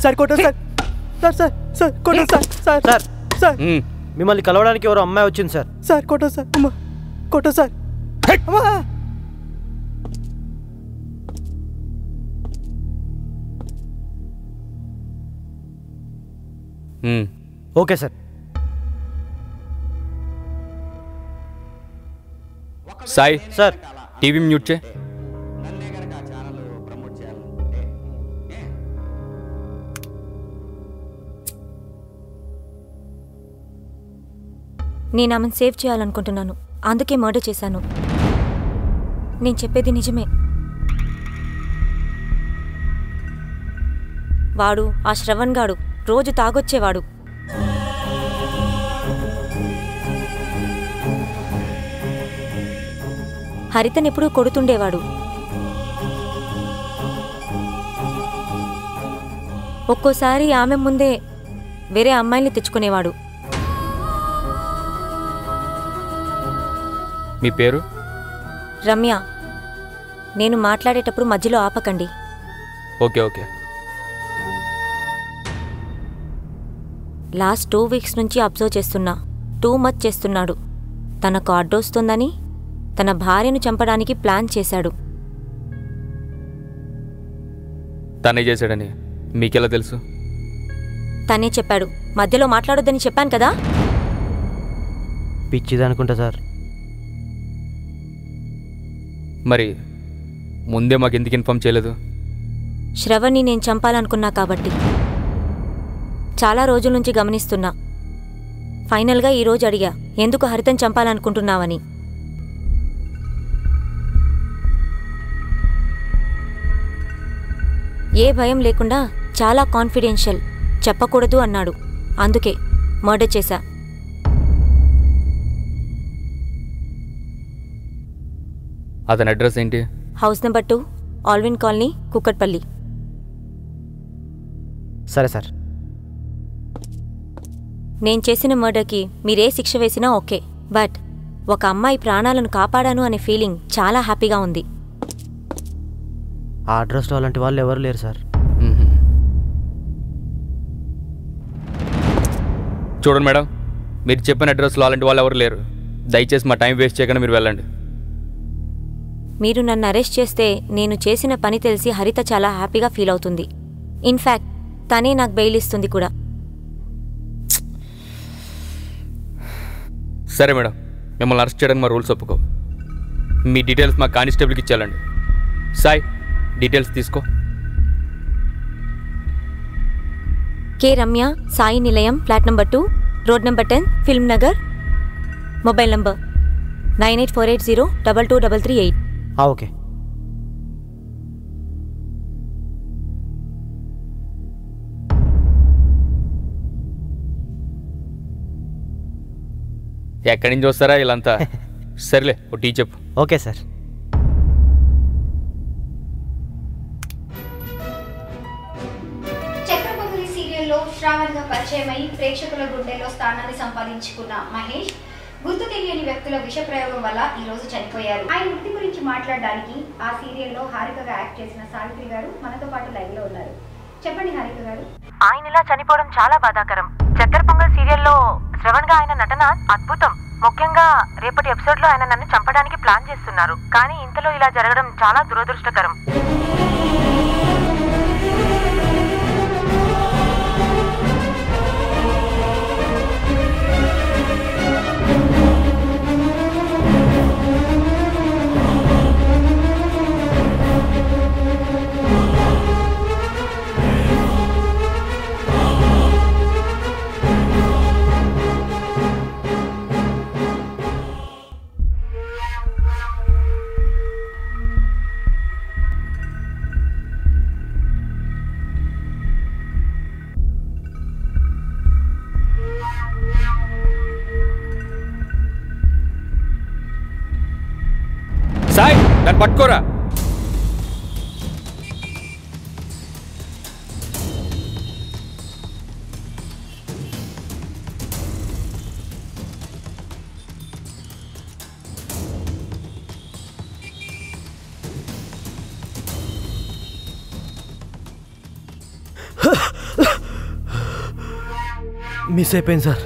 Sir కొట్టు sir sir sir sir కొట్టు sir sir sir sir మిమ్మల్ని కలవడానికి ఎవరో అమ్మాయి వచ్చింది సార్. సార్ కొట్టు సార్ అమ్మా కొట్టు సార్ అమ్మా. Okay sir. Sai sir TV mute చే. నేను ఆమెను సేవ్ చేయాలనుకుంటున్నాను, అందుకే మర్డర్ చేశాను. నేను చెప్పేది నిజమే. వాడు ఆ శ్రవణ్ గాడు రోజు తాగొచ్చేవాడు. హరితనెప్పుడూ కొడుతుండేవాడు. ఒక్కోసారి ఆమె ముందే వేరే అమ్మాయిల్ని తెచ్చుకునేవాడు. మీ పేరు? రమ్య. నేను మాట్లాడేటప్పుడు మధ్యలో ఆపకండి. Okay okay. లాస్ట్ 2 వీక్స్ నుంచి అబ్జర్వ్ చేస్తున్నా. టూ మచ్ చేస్తున్నాడు. తనకు అడ్డొస్తుందని తన భార్యను చంపడానికి ప్లాన్ చేశాడు. తనే చేశాడని మీకెలా తెలుసు? తనే చెప్పాడు. మధ్యలో మాట్లాడొద్దని చెప్పాను కదా. పిచ్చిదనుకుంటా సార్. మరి ముందే మాకు ఎందుకు ఇన్ఫార్మ్ చేయలేదు? శ్రవణ్ని నేను చంపాలనుకున్నా కాబట్టి. చాలా రోజుల నుంచి గమనిస్తున్నా. ఫైనల్గా ఈరోజు అడిగా, ఎందుకు హరితను చంపాలనుకుంటున్నావని. ఏ భయం లేకుండా చాలా కాన్ఫిడెన్షియల్, చెప్పకూడదు అన్నాడు. అందుకే మర్డర్ చేశా. అతని అడ్రస్ ఏంటి? House number 2, Alvin colony, Kukatpally. సరే సార్. నేను చేసిన మర్డర్కి మీరే శిక్ష వేసినా ఓకే, బట్ ఒక అమ్మాయి ప్రాణాలను కాపాడాను అనే ఫీలింగ్ చాలా హ్యాపీగా ఉంది. ఆ అడ్రస్లో అలాంటి వాళ్ళు ఎవరు లేరు సార్. చూడండి మేడం, మీరు చెప్పిన అడ్రస్లో అలాంటి వాళ్ళు ఎవరు లేరు. దయచేసి మా టైం వేస్ట్ చేయకుండా మీరు వెళ్ళండి. మీరు నన్ను అరెస్ట్ చేస్తే నేను చేసిన పని తెలిసి హరిత చాలా హ్యాపీగా ఫీల్ అవుతుంది. ఇన్ఫ్యాక్ట్ తనే నాకు బెయిల్ ఇస్తుంది కూడా. సరే మేడం, మిమ్మల్ని అరెస్ట్ చేయడానికి మా రూల్స్ ఒప్పుకో. మీ డీటెయిల్స్ మా కానిస్టేబుల్కి ఇచ్చేయాలండి. సాయి, డీటెయిల్స్ తీసుకో. కే Ramya, Sai Nilayam, flat number 2, road number 10, Film Nagar. Mobile number 9848022338. Okay. ఎక్కడి నుంచి వస్తారా వీళ్ళంతా? సరేలే, ఓ టీ చెప్పు. Okay sir. చక్రపొంగలి సీరియల్లో శ్రావణ్గా పరిచయమై ప్రేక్షకుల గుండెల్లో స్థానాన్ని సంపాదించుకున్న మహేష్ గుర్తు తెలియని వ్యక్తుల విష ప్రయోగం వల్ల ఈ రోజు చనిపోయారు. ఆయన మృతి గురించి మాట్లాడడానికి ఆ సీరియల్లో హారికగా యాక్ట్ చేసిన సావిత్రి గారు మనతో పాటు లైవ్ లో ఉన్నారు. చెప్పండి హారిక గారు. ఆయన ఇలా చనిపోవడం చాలా బాధాకరం. చక్కెర పొంగల్ సీరియల్లో శ్రవణ్ గా ఆయన నటన అద్భుతం. ముఖ్యంగా రేపటి ఎపిసోడ్ లో ఆయన నన్ను చంపడానికి ప్లాన్ చేస్తున్నారు. కానీ ఇంతలో ఇలా జరగడం చాలా దురదృష్టకరం. సాయి, నన్ను పట్టుకోరా. మిస్ అయిపోయింది సార్.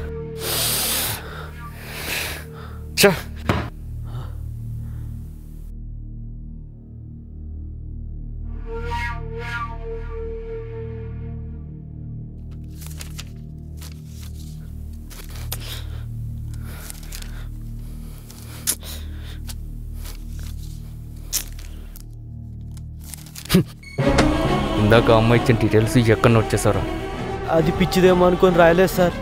ఇందాక అమ్మాయి ఇచ్చిన డీటెయిల్స్ ఎక్కడ నోట్ చేశారా? అది పిచ్చిదేమో అనుకొని రాయలేదు సార్.